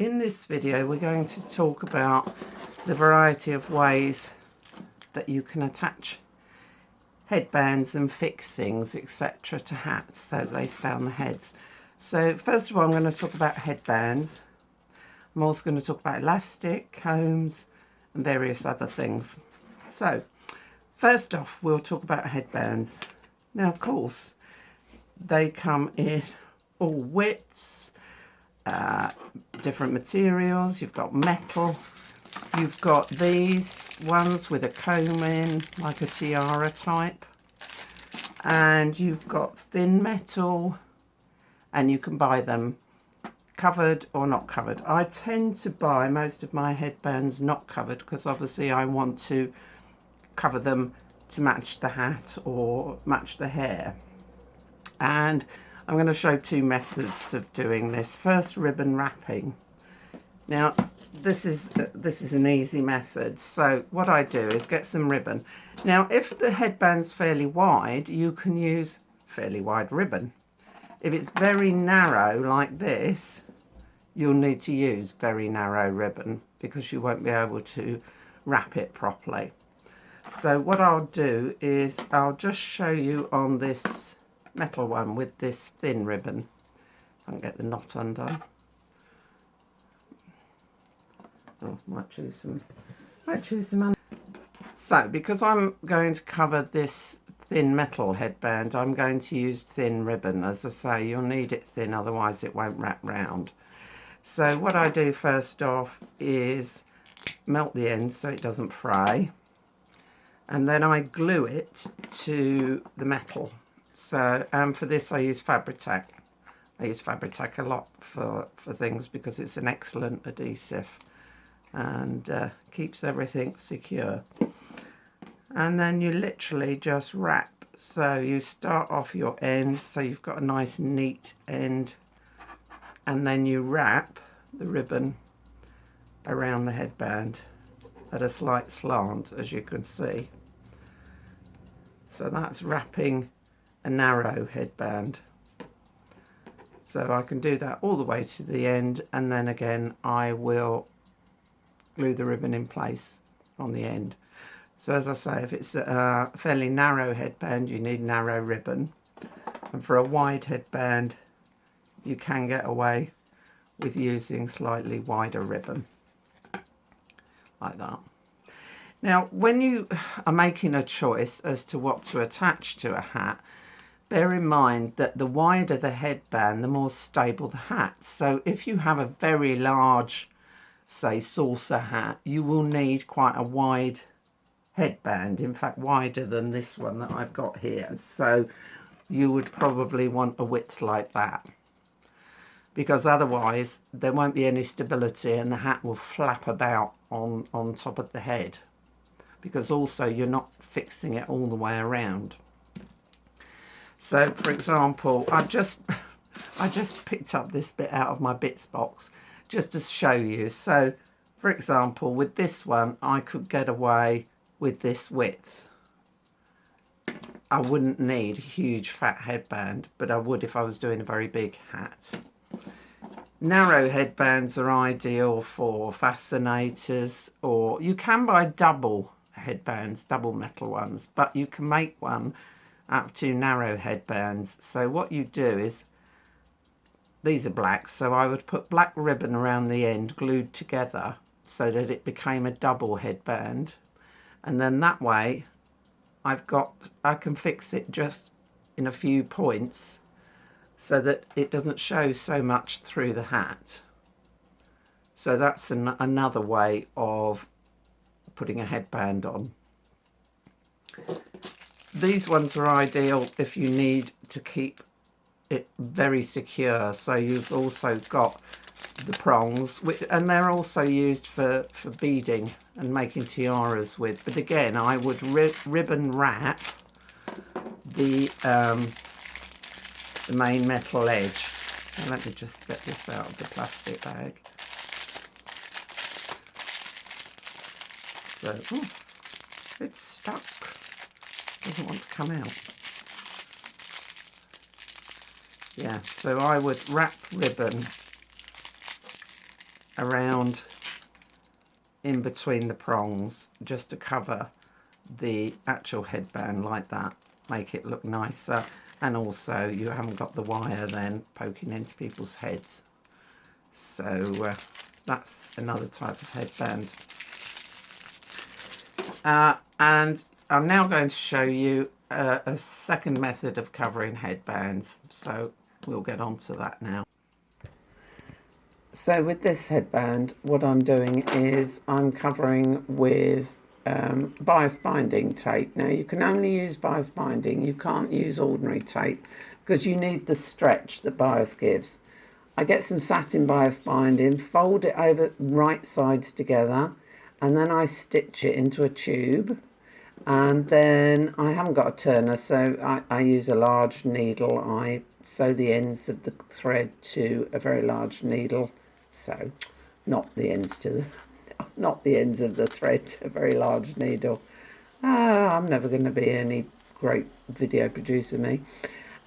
In this video we're going to talk about the variety of ways that you can attach headbands and fixings etc. to hats so they stay on the heads. So first of all I'm going to talk about headbands. I'm also going to talk about elastic, combs and various other things. So first off we'll talk about headbands. Now of course they come in all widths, different materials. You've got metal, you've got these ones with a comb in like a tiara type, and you've got thin metal, and you can buy them covered or not covered. I tend to buy most of my headbands not covered because obviously I want to cover them to match the hat or match the hair. And I'm going to show two methods of doing this. First, ribbon wrapping. Now this is an easy method. So what I do is get some ribbon. Now if the headband's fairly wide, you can use fairly wide ribbon. If it's very narrow like this, you'll need to use very narrow ribbon because you won't be able to wrap it properly. So what I'll do is I'll just show you on this metal one with this thin ribbon. I can get the knot undone. Oh, might choose some. So because I'm going to cover this thin metal headband, I'm going to use thin ribbon. As I say, you'll need it thin, otherwise it won't wrap round. So what I do first off is melt the end so it doesn't fray, and then I glue it to the metal. So for this I use Fabri-Tac. I use Fabri-Tac a lot for things because it's an excellent adhesive and keeps everything secure. And then you literally just wrap. So you start off your end so you've got a nice neat end, and then you wrap the ribbon around the headband at a slight slant, as you can see. So that's wrapping a narrow headband. So I can do that all the way to the end, and then again I will glue the ribbon in place on the end. So as I say, if it's a fairly narrow headband, you need narrow ribbon, and for a wide headband you can get away with using slightly wider ribbon like that. Now when you are making a choice as to what to attach to a hat, bear in mind that the wider the headband, the more stable the hat. So if you have a very large, say, saucer hat, you will need quite a wide headband, in fact wider than this one that I've got here. So you would probably want a width like that, because otherwise there won't be any stability and the hat will flap about on top of the head, because also you're not fixing it all the way around. So for example, I just picked up this bit out of my bits box just to show you. So for example, with this one I could get away with this width. I wouldn't need a huge fat headband, but I would if I was doing a very big hat. Narrow headbands are ideal for fascinators, or you can buy double headbands, double metal ones, but you can make one up to narrow headbands. So what you do is, these are black, so I would put black ribbon around the end glued together so that it became a double headband, and then that way I can fix it just in a few points so that it doesn't show so much through the hat. So that's another way of putting a headband on. These ones are ideal if you need to keep it very secure. So you've also got the prongs, and they're also used for beading and making tiaras with. But again, I would ribbon wrap the main metal edge. Now, let me just get this out of the plastic bag. So, oh, it's stuck. Doesn't want to come out. Yeah, so I would wrap ribbon around in between the prongs just to cover the actual headband like that, make it look nicer, and also you haven't got the wire then poking into people's heads. So that's another type of headband. And I'm now going to show you a second method of covering headbands, so we'll get on to that now. So with this headband, what I'm doing is I'm covering with bias binding tape. Now you can only use bias binding, you can't use ordinary tape because you need the stretch that bias gives. I get some satin bias binding, fold it over right sides together, and then I stitch it into a tube. And then I haven't got a turner, so I use a large needle. I sew the ends of the thread to a very large needle, so not the ends of the thread to a very large needle. I'm never going to be any great video producer, me.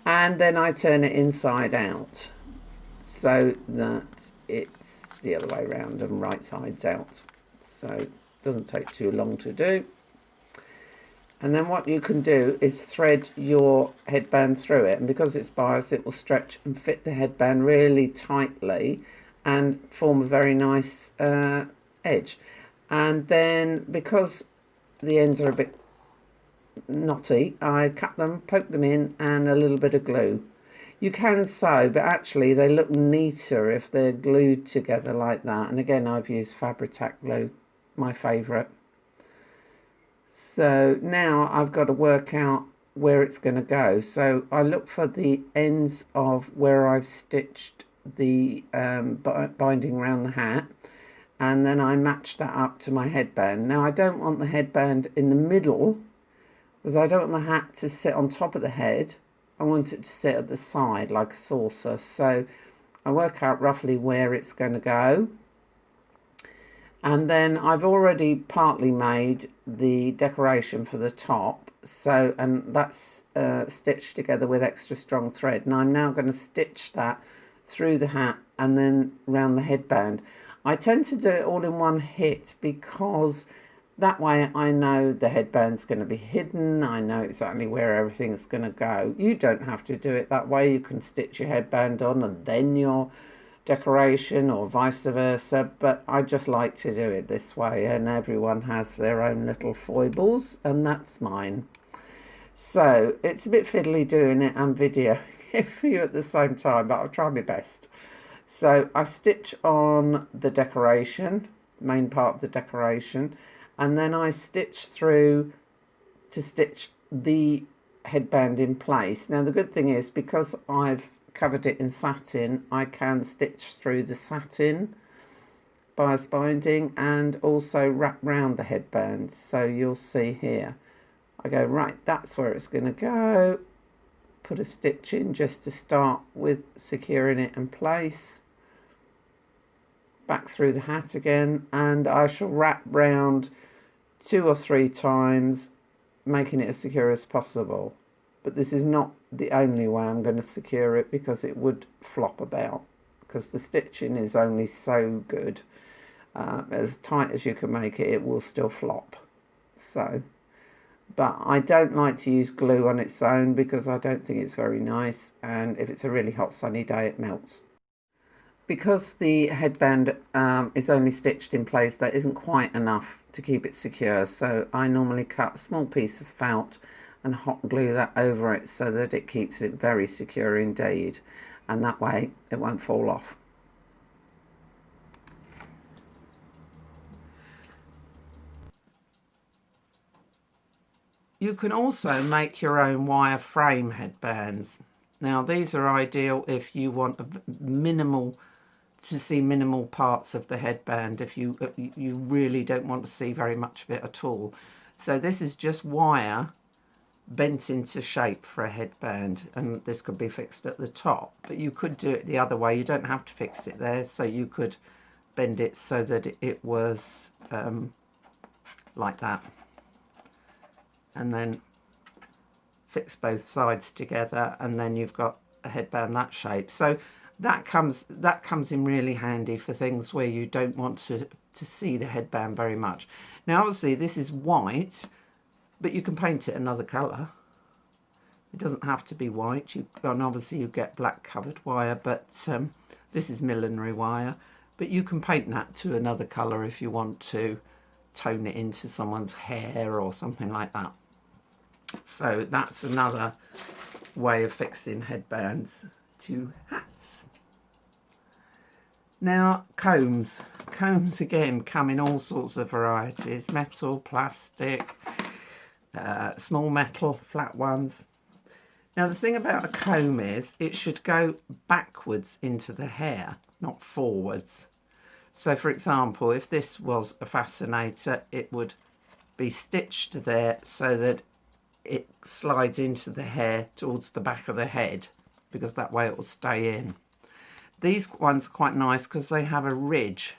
And then I turn it inside out so that it's the other way around and right sides out, so it doesn't take too long to do. And then what you can do is thread your headband through it, and because it's bias, it will stretch and fit the headband really tightly and form a very nice edge. And then because the ends are a bit knotty, I cut them, poke them in, and a little bit of glue. You can sew, but actually they look neater if they're glued together like that. And again, I've used Fabri-Tac glue, my favourite. So now I've got to work out where it's going to go. So I look for the ends of where I've stitched the binding around the hat, and then I match that up to my headband. Now I don't want the headband in the middle because I don't want the hat to sit on top of the head. I want it to sit at the side like a saucer. So I work out roughly where it's going to go. And then I've already partly made the decoration for the top, so, and that's stitched together with extra strong thread. And I'm now going to stitch that through the hat and then round the headband. I tend to do it all in one hit because that way I know the headband's going to be hidden. I know exactly where everything's going to go. You don't have to do it that way. You can stitch your headband on and then your decoration, or vice versa, but I just like to do it this way, and everyone has their own little foibles, and that's mine. So it's a bit fiddly doing it and videoing it for you at the same time, but I'll try my best. So I stitch on the decoration, main part of the decoration, and then I stitch through to stitch the headband in place. Now the good thing is, because I've covered it in satin, I can stitch through the satin bias binding and also wrap round the headband. So you'll see here, I go, right, that's where it's going to go, put a stitch in just to start with securing it in place, back through the hat again, and I shall wrap round 2 or 3 times, making it as secure as possible. But this is not the only way I'm going to secure it, because it would flop about, because the stitching is only so good. As tight as you can make it, it will still flop. So, but I don't like to use glue on its own because I don't think it's very nice, and if it's a really hot sunny day it melts. Because the headband is only stitched in place, that isn't quite enough to keep it secure, so I normally cut a small piece of felt and hot glue that over it so that it keeps it very secure indeed, and that way it won't fall off. You can also make your own wireframe headbands. Now these are ideal if you want a minimal parts of the headband, if you really don't want to see very much of it at all. So this is just wire bent into shape for a headband, and this could be fixed at the top, but you could do it the other way. You don't have to fix it there, so you could bend it so that it was like that, and then fix both sides together, and then you've got a headband that shape. So that comes in really handy for things where you don't want to see the headband very much. Now obviously this is white, but you can paint it another colour. It doesn't have to be white. And obviously you get black covered wire, but this is millinery wire. But you can paint that to another colour if you want to tone it into someone's hair or something like that. So that's another way of fixing headbands to hats. Now combs. Combs again come in all sorts of varieties. Metal, plastic, small metal, flat ones. Now the thing about a comb is it should go backwards into the hair, not forwards. So for example, if this was a fascinator, it would be stitched there so that it slides into the hair towards the back of the head, because that way it will stay in. These ones are quite nice because they have a ridge,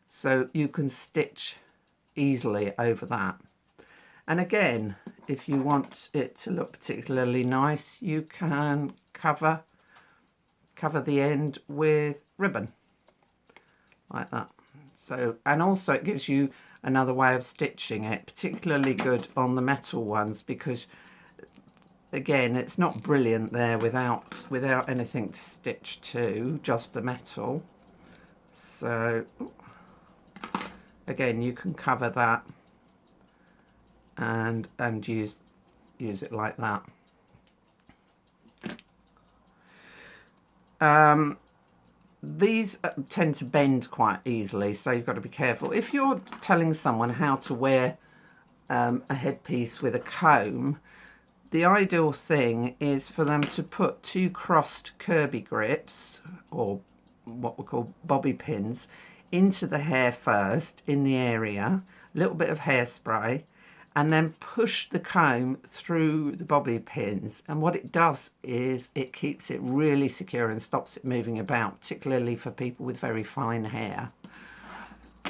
so you can stitch easily over that. And again, if you want it to look particularly nice, you can cover the end with ribbon, like that. So, and also it gives you another way of stitching it, particularly good on the metal ones, because again, it's not brilliant there without anything to stitch to, just the metal. So again, you can cover that and use it like that. These tend to bend quite easily, so you've got to be careful. If you're telling someone how to wear a headpiece with a comb, the ideal thing is for them to put 2 crossed Kirby grips, or what we call bobby pins, into the hair first, in the area, a little bit of hairspray, and then push the comb through the bobby pins. And what it does is it keeps it really secure and stops it moving about, particularly for people with very fine hair.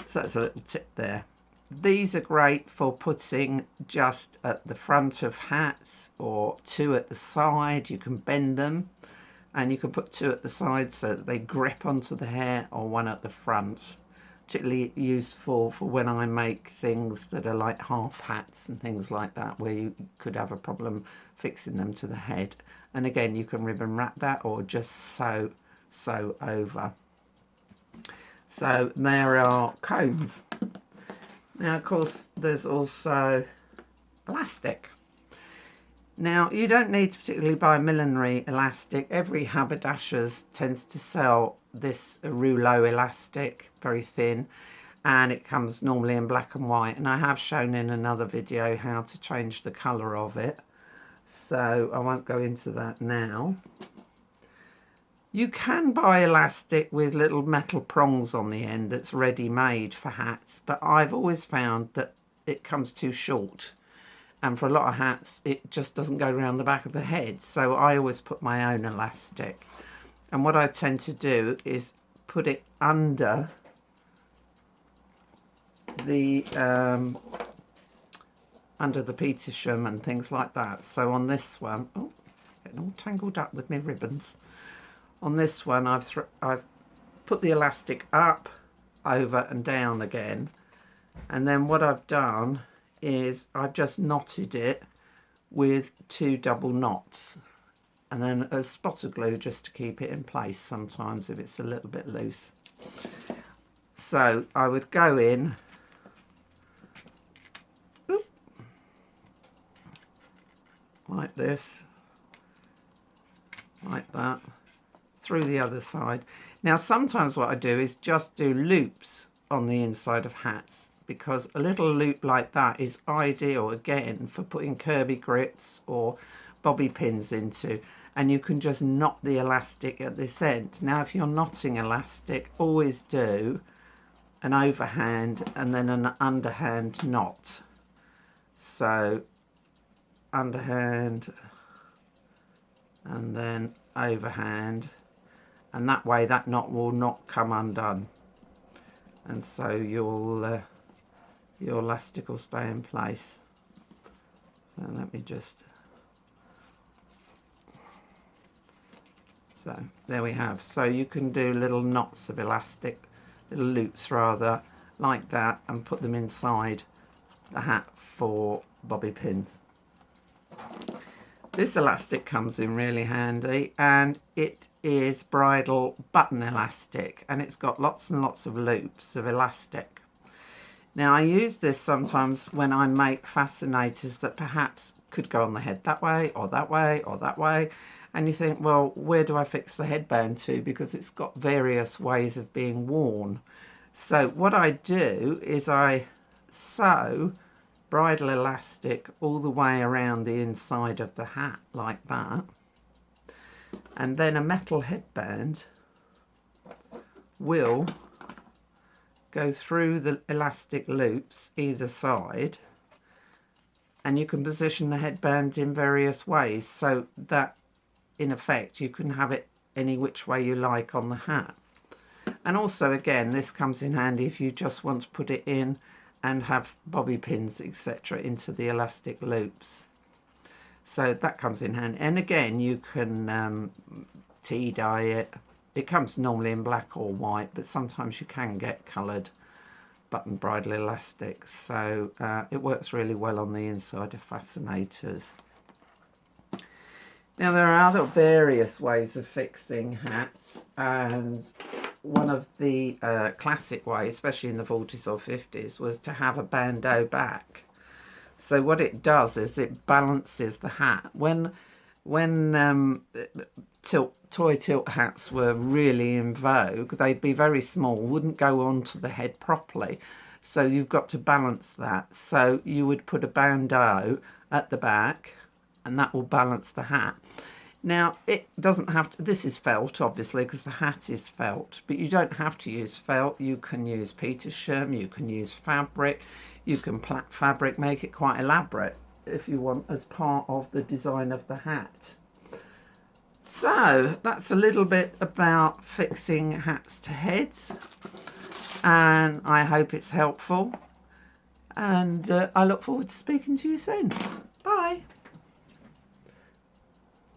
So that's a little tip there. These are great for putting just at the front of hats, or 2 at the side. You can bend them, and you can put 2 at the side so that they grip onto the hair, or 1 at the front. Particularly useful for when I make things that are like half hats and things like that, where you could have a problem fixing them to the head. And again, you can ribbon wrap that, or just sew over. So there are combs. Now of course there's also elastic. Now you don't need to particularly buy millinery elastic. Every haberdasher's tends to sell this rouleau elastic, very thin, and it comes normally in black and white, and I have shown in another video how to change the colour of it, so I won't go into that now. You can buy elastic with little metal prongs on the end that's ready made for hats, but I've always found that it comes too short, and for a lot of hats it just doesn't go around the back of the head, so I always put my own elastic. And what I tend to do is put it under the petersham and things like that. So on this one, oh, getting all tangled up with my ribbons. On this one, I've put the elastic up, over and down again, and then what I've done is I've just knotted it with 2 double knots, and then a spot of glue just to keep it in place sometimes if it's a little bit loose. So I would go in, like this, like that, through the other side. Now sometimes what I do is just do loops on the inside of hats, because a little loop like that is ideal again for putting Kirby grips or bobby pins into, and you can just knot the elastic at this end. Now if you're knotting elastic, always do an overhand and then an underhand knot. So underhand and then overhand, and that way that knot will not come undone, and so your elastic will stay in place. So let me just So there we have. So you can do little knots of elastic, little loops rather, like that, and put them inside the hat for bobby pins. This elastic comes in really handy, and it is bridle button elastic, and it's got lots and lots of loops of elastic. Now I use this sometimes when I make fascinators that perhaps could go on the head that way or that way or that way, and you think, well, where do I fix the headband to, because it's got various ways of being worn. So what I do is I sew bridle elastic all the way around the inside of the hat like that, and then a metal headband will go through the elastic loops either side, and you can position the headband in various ways so that in effect you can have it any which way you like on the hat. And also, again, this comes in handy if you just want to put it in and have bobby pins, etc., into the elastic loops. So that comes in handy. And again, you can tea dye it. It comes normally in black or white, but sometimes you can get coloured button bridle elastic. So it works really well on the inside of fascinators. Now there are other various ways of fixing hats, and one of the classic ways, especially in the 40s or 50s, was to have a bandeau back. So what it does is it balances the hat. When toy tilt hats were really in vogue, they'd be very small, wouldn't go onto the head properly. So you've got to balance that. So you would put a bandeau at the back, and that will balance the hat. Now, it doesn't have to, this is felt obviously because the hat is felt, but you don't have to use felt. You can use Petersham, you can use fabric, you can plait fabric, make it quite elaborate if you want as part of the design of the hat. So that's a little bit about fixing hats to heads, and I hope it's helpful, and I look forward to speaking to you soon.